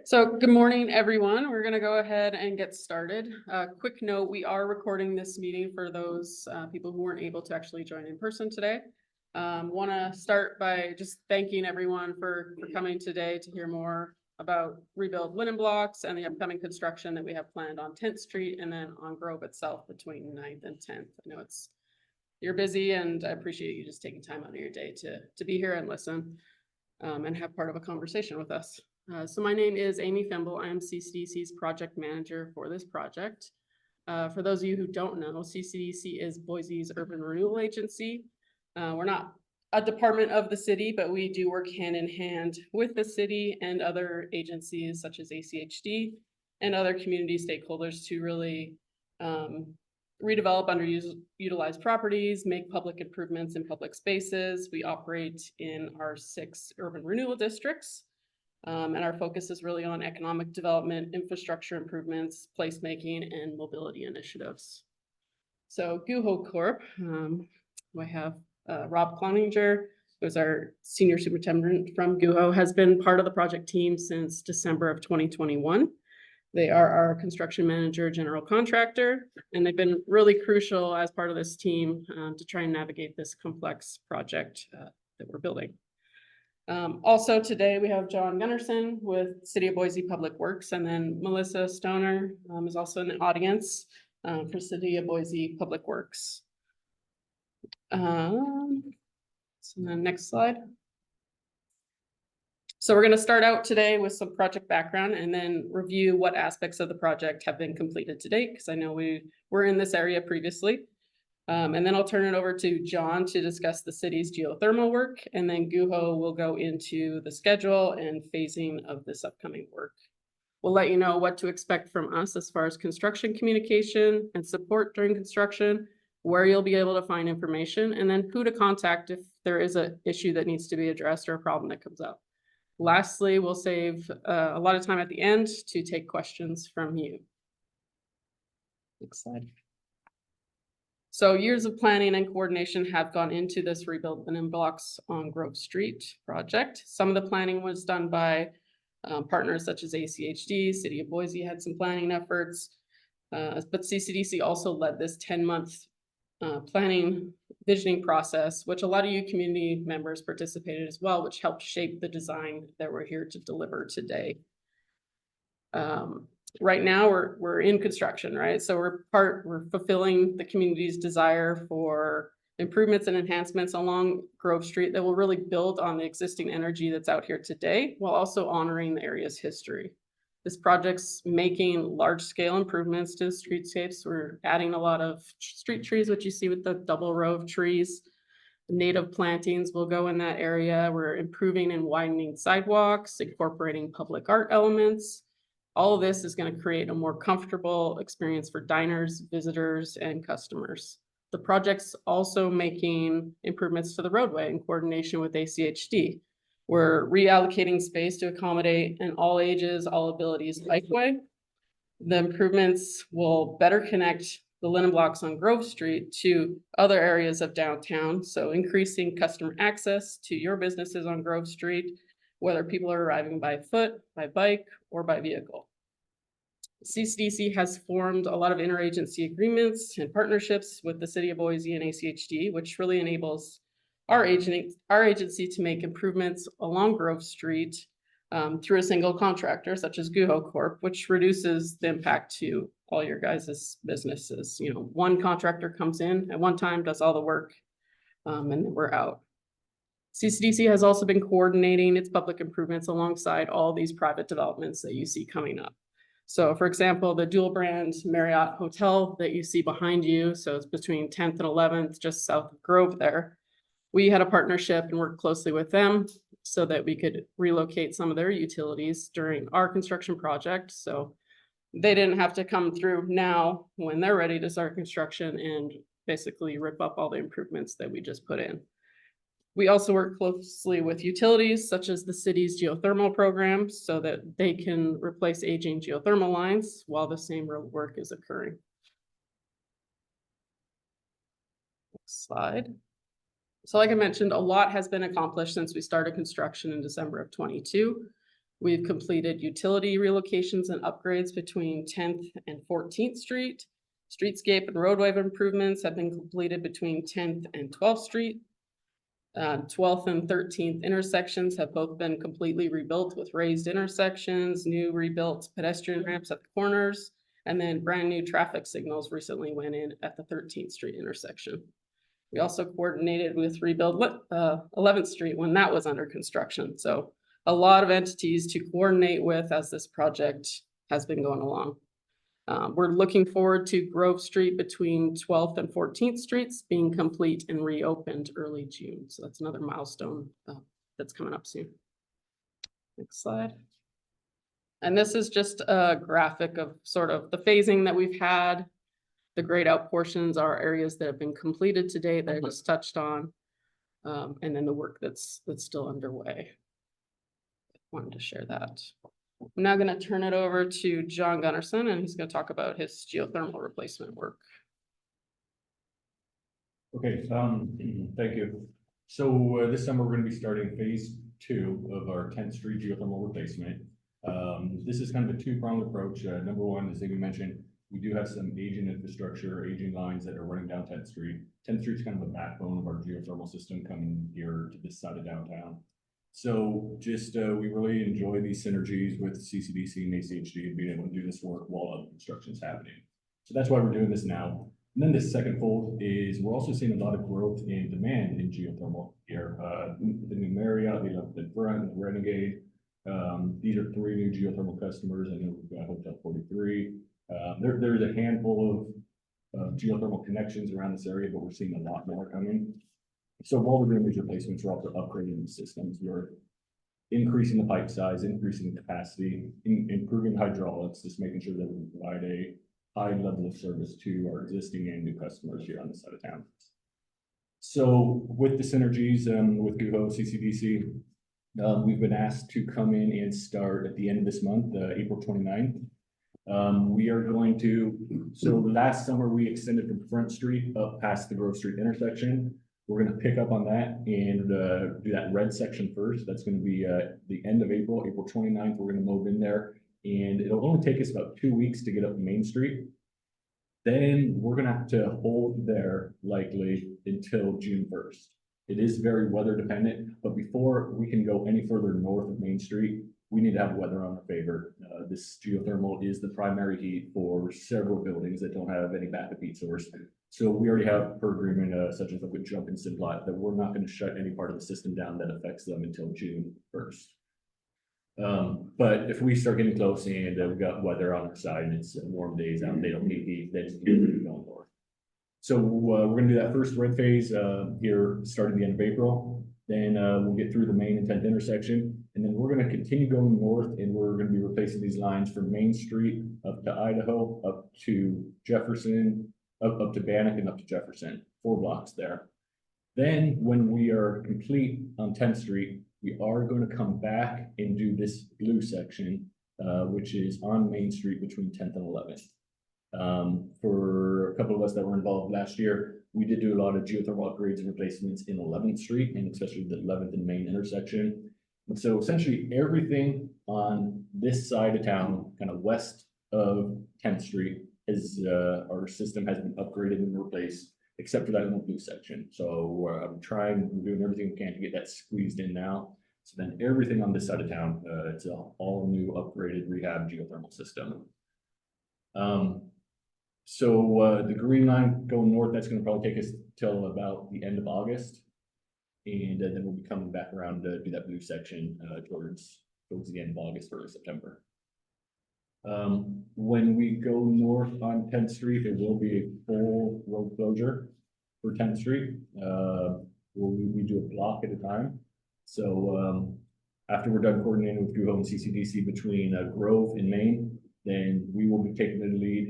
So good morning, everyone. We're going to go ahead and get started. Quick note, we are recording this meeting for those people who weren't able to actually join in person today. Want to start by just thanking everyone for coming today to hear more about rebuild linen blocks and the upcoming construction that we have planned on 10th Street and then on Grove itself between 9th and 10th. I know you're busy, and I appreciate you just taking time out of your day to be here and listen and have part of a conversation with us. So my name is Amy Thimble. I am CCDC's project manager for this project. For those of you who don't know, CCDC is Boise's urban renewal agency. We're not a department of the city, but we do work hand in hand with the city and other agencies such as ACHD and other community stakeholders to really redevelop underutilized properties, make public improvements in public spaces. We operate in our 6 urban renewal districts. And our focus is really on economic development, infrastructure improvements, placemaking, and mobility initiatives. So Guho Corp, I have Rob Cloninger, who's our senior superintendent from Guho, has been part of the project team since December of 2021. They are our construction manager, general contractor, and they've been really crucial as part of this team to try and navigate this complex project that we're building. Also today we have John Gunnarsson with City of Boise Public Works, and then Melissa Stoner is also in the audience for City of Boise Public Works. So the next slide. So we're going to start out today with some project background and then review what aspects of the project have been completed to date, because I know we were in this area previously. And then I'll turn it over to John to discuss the city's geothermal work, and then Guho will go into the schedule and phasing of this upcoming work. We'll let you know what to expect from us as far as construction communication and support during construction, where you'll be able to find information, and then who to contact if there is an issue that needs to be addressed or a problem that comes up. Lastly, we'll save a lot of time at the end to take questions from you. Next slide. So years of planning and coordination have gone into this rebuild linen blocks on Grove Street project. Some of the planning was done by partners such as ACHD, City of Boise had some planning efforts, but CCDC also led this 10-month planning visioning process, which a lot of you community members participated as well, which helped shape the design that we're here to deliver today. Right now we're in construction, right? So we're fulfilling the community's desire for improvements and enhancements along Grove Street that will really build on the existing energy that's out here today, while also honoring the area's history. This project's making large-scale improvements to the streetscapes. We're adding a lot of street trees, which you see with the double row of trees. Native plantings will go in that area. We're improving and widening sidewalks, incorporating public art elements. All of this is going to create a more comfortable experience for diners, visitors, and customers. The project's also making improvements to the roadway in coordination with ACHD. We're reallocating space to accommodate an all ages, all abilities bikeway. The improvements will better connect the linen blocks on Grove Street to other areas of downtown, so increasing customer access to your businesses on Grove Street, whether people are arriving by foot, by bike, or by vehicle. CCDC has formed a lot of interagency agreements and partnerships with the City of Boise and ACHD, which really enables our agency to make improvements along Grove Street through a single contractor, such as Guho Corp, which reduces the impact to all your guys' businesses. You know, one contractor comes in at one time, does all the work, and then we're out. CCDC has also been coordinating its public improvements alongside all these private developments that you see coming up. So for example, the dual brand Marriott Hotel that you see behind you, so it's between 10th and 11th, just south of Grove there. We had a partnership and worked closely with them so that we could relocate some of their utilities during our construction project. So they didn't have to come through now when they're ready to start construction and basically rip up all the improvements that we just put in. We also work closely with utilities such as the city's geothermal program so that they can replace aging geothermal lines while the same road work is occurring. Next slide. So like I mentioned, a lot has been accomplished since we started construction in December of 22. We've completed utility relocations and upgrades between 10th and 14th Street. Streetscape and roadway improvements have been completed between 10th and 12th Street. 12th and 13th intersections have both been completely rebuilt with raised intersections, new rebuilt pedestrian ramps at the corners, and then brand new traffic signals recently went in at the 13th Street intersection. We also coordinated with rebuild 11th Street when that was under construction. So a lot of entities to coordinate with as this project has been going along. We're looking forward to Grove Street between 12th and 14th Streets being complete and reopened early June. So that's another milestone that's coming up soon. Next slide. And this is just a graphic of sort of the phasing that we've had. The grayed out portions are areas that have been completed to date that I just touched on. And then the work that's still underway. Wanted to share that. I'm now going to turn it over to John Gunnarsson, and he's going to talk about his geothermal replacement work. Okay, thank you. So this summer we're going to be starting phase 2 of our 10th Street geothermal replacement. This is kind of a two-pronged approach. Number one, as Amy mentioned, we do have some aging infrastructure, aging lines that are running down 10th Street. 10th Street is kind of the backbone of our geothermal system coming here to this side of downtown. So just we really enjoy these synergies with CCDC and ACHD and being able to do this work while other construction is happening. So that's why we're doing this now. And then the second fold is we're also seeing a lot of growth in demand in geothermal here. The new Marriott, the Front, the Renegade. These are 3 new geothermal customers, and then we've got Hotel 43. There's a handful of geothermal connections around this area, but we're seeing a lot more coming. So while we're doing these replacements, we're also upgrading the systems. We're increasing the pipe size, increasing the capacity, improving hydraulics, just making sure that we provide a high level of service to our existing and new customers here on this side of town. So with the synergies with Guho CCDC, we've been asked to come in and start at the end of this month, April 29th. We are going to, so last summer we extended from Front Street up past the Grove Street intersection. We're going to pick up on that and do that red section first. That's going to be the end of April, April 29th. We're going to move in there, and it'll only take us about 2 weeks to get up Main Street. Then we're going to have to hold there likely until June 1st. It is very weather dependent, but before we can go any further north of Main Street, we need to have weather on our favor. This geothermal is the primary heat for several buildings that don't have any backup heat source. So we already have per agreement, such as with Jump and Simplot, that we're not going to shut any part of the system down that affects them until June 1st. But if we start getting close and we've got weather on our side and it's warm days out, they don't need heat, then it's going north. So we're going to do that first red phase here starting the end of April. Then we'll get through the Main and 10th intersection, and then we're going to continue going north, and we're going to be replacing these lines from Main Street up to Idaho, up to Jefferson, up to Bannock, and up to Jefferson, 4 blocks there. Then when we are complete on 10th Street, we are going to come back and do this blue section, which is on Main Street between 10th and 11th. For a couple of us that were involved last year, we did do a lot of geothermal upgrades and replacements in 11th Street, and especially the 11th and Main intersection. And so essentially everything on this side of town, kind of west of 10th Street, is our system has been upgraded and replaced, except for that little blue section. So we're doing everything we can to get that squeezed in now. So then everything on this side of town, it's an all new upgraded rehab geothermal system. So the green line going north, that's going to probably take us till about the end of August. And then we'll be coming back around to do that blue section towards the end of August, early September. When we go north on 10th Street, there will be a full road closure for 10th Street. We do a block at a time. So after we're done coordinating with Guho and CCDC between Grove and Main, then we will be taking the lead,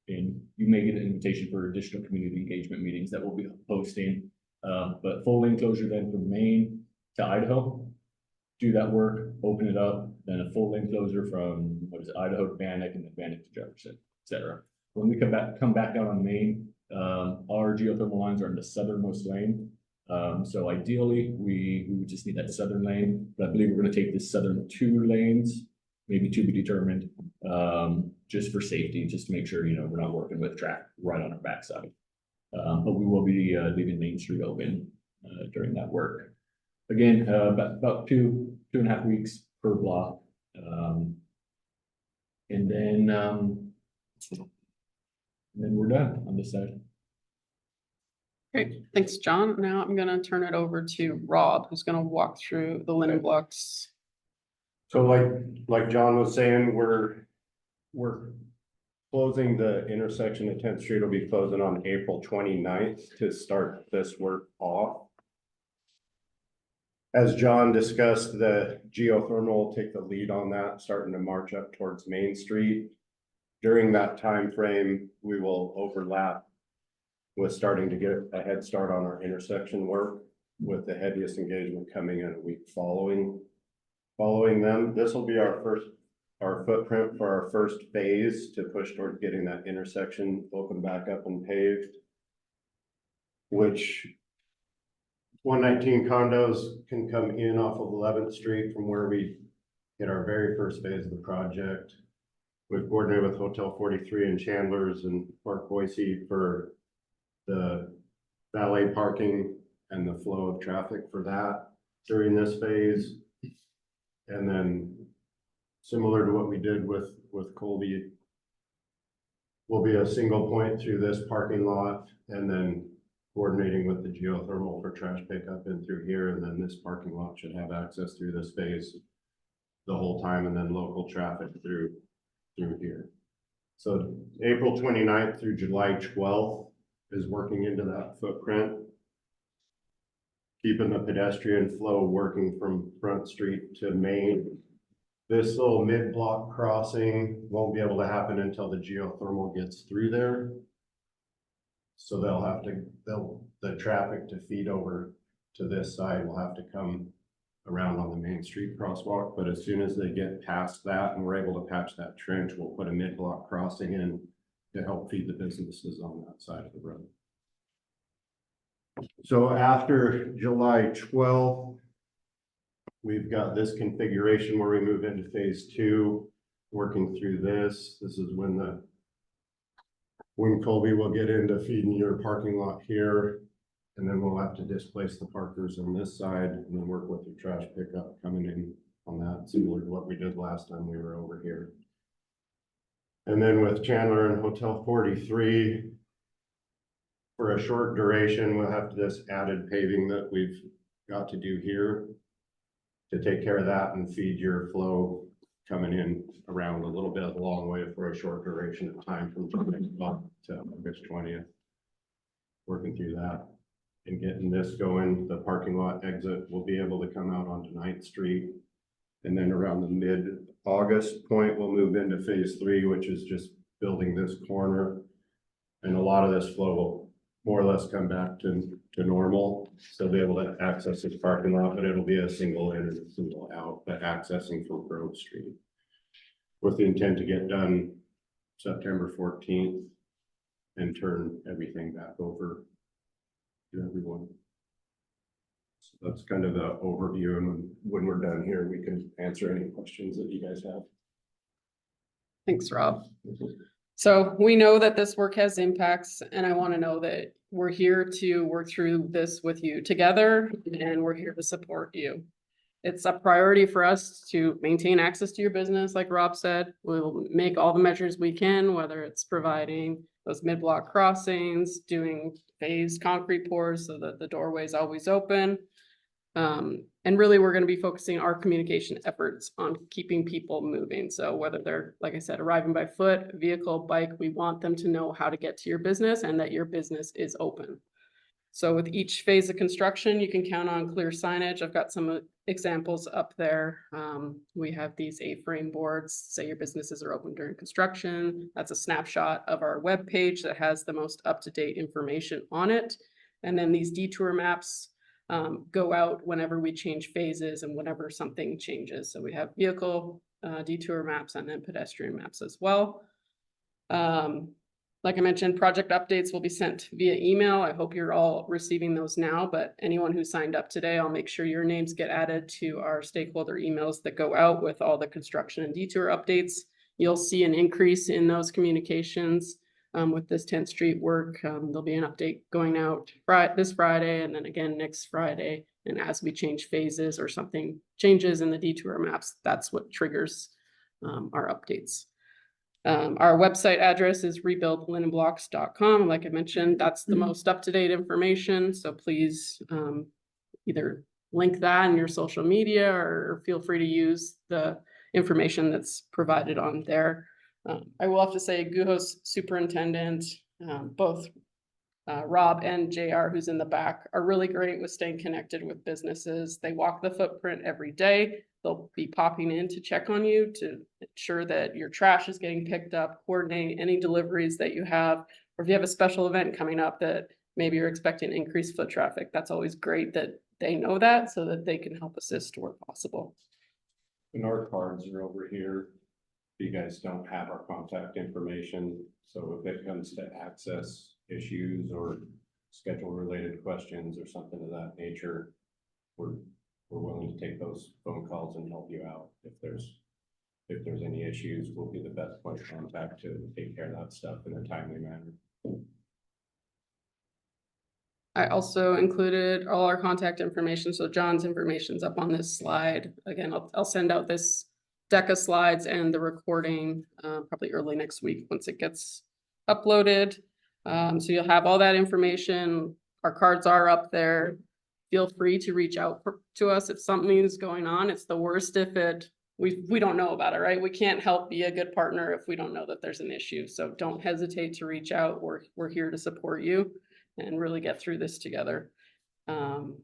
and you may get an invitation for additional community engagement meetings that we'll be hosting. But full lane closure then from Maine to Idaho, do that work, open it up, then a full lane closure from Idaho to Bannock, and then Bannock to Jefferson, etc. When we come back down on Maine, our geothermal lines are in the southernmost lane. So ideally, we would just need that southern lane, but I believe we're gonna take the southern 2 lanes, maybe to be determined, just for safety, just to make sure, you know, we're not working with traffic right on our backside. But we will be leaving Main Street open during that work. Again, about 2.5 weeks per block. And then we're done on this side. Great, thanks, John. Now I'm gonna turn it over to Rob, who's gonna walk through the linen blocks. So like John was saying, we're closing the intersection of 10th Street will be closing on April 29th to start this work off. As John discussed, the geothermal will take the lead on that, starting to march up towards Main Street. During that time frame, we will overlap with starting to get a head start on our intersection work, with the heaviest engagement coming in a week following them. This will be our footprint for our first phase to push toward getting that intersection open back up and paved, which 119 condos can come in off of 11th Street from where we get our very first phase of the project. We've coordinated with Hotel 43 and Chandler's and Park Boise for the valet parking and the flow of traffic for that during this phase. And then similar to what we did with Colby, will be a single point through this parking lot, and then coordinating with the geothermal for trash pickup in through here. And then this parking lot should have access through this phase the whole time, and then local traffic through here. So April 29th through July 12th is working into that footprint, keeping the pedestrian flow working from Front Street to Main. This little mid-block crossing won't be able to happen until the geothermal gets through there. So the traffic to feed over to this side will have to come around on the Main Street crosswalk. But as soon as they get past that and we're able to patch that trench, we'll put a mid-block crossing in to help feed the businesses on that side of the road. So after July 12th, we've got this configuration where we move into phase 2, working through this. This is when Colby will get into feeding your parking lot here, and then we'll have to displace the parkers on this side and then work with the trash pickup coming in on that, similar to what we did last time we were over here. And then with Chandler and Hotel 43, for a short duration, we'll have this added paving that we've got to do here to take care of that and feed your flow coming in around a little bit of a long way for a short duration of time from next month to August 20th. Working through that and getting this going. The parking lot exit will be able to come out onto 9th Street. And then around the mid-August point, we'll move into phase 3, which is just building this corner. And a lot of this flow will more or less come back to normal. So be able to access this parking lot, but it'll be a single in and a single out, but accessing from Grove Street. With the intent to get done September 14th and turn everything back over to everyone. So that's kind of the overview, and when we're done here, we can answer any questions that you guys have. Thanks, Rob. So we know that this work has impacts, and I want to know that we're here to work through this with you together, and we're here to support you. It's a priority for us to maintain access to your business, like Rob said. We'll make all the measures we can, whether it's providing those mid-block crossings, doing phased concrete pours so that the doorway is always open. And really, we're going to be focusing our communication efforts on keeping people moving. So whether they're, like I said, arriving by foot, vehicle, bike, we want them to know how to get to your business and that your business is open. So with each phase of construction, you can count on clear signage. I've got some examples up there. We have these A-frame boards, say your businesses are open during construction. That's a snapshot of our webpage that has the most up-to-date information on it. And then these detour maps go out whenever we change phases and whenever something changes. So we have vehicle detour maps and then pedestrian maps as well. Like I mentioned, project updates will be sent via email. I hope you're all receiving those now, but anyone who signed up today, I'll make sure your names get added to our stakeholder emails that go out with all the construction and detour updates. You'll see an increase in those communications with this 10th Street work. There'll be an update going out this Friday and then again next Friday. And as we change phases or something changes in the detour maps, that's what triggers our updates. Our website address is rebuildlinenblocks.com. Like I mentioned, that's the most up-to-date information. So please either link that in your social media or feel free to use the information that's provided on there. I will have to say Guho's superintendent, both Rob and JR, who's in the back, are really great with staying connected with businesses. They walk the footprint every day. They'll be popping in to check on you to ensure that your trash is getting picked up, coordinate any deliveries that you have, or if you have a special event coming up that maybe you're expecting increased foot traffic, that's always great that they know that so that they can help assist where possible. And our cards are over here. You guys don't have our contact information, so if it comes to access issues or schedule related questions or something of that nature, we're willing to take those phone calls and help you out. If there's any issues, we'll be the best point of contact to take care of that stuff in a timely manner. I also included all our contact information. So John's information's up on this slide. Again, I'll send out this deck of slides and the recording probably early next week once it gets uploaded. So you'll have all that information. Our cards are up there. Feel free to reach out to us if something is going on. It's the worst if we don't know about it, right? We can't help be a good partner if we don't know that there's an issue. So don't hesitate to reach out. We're here to support you and really get through this together. Anything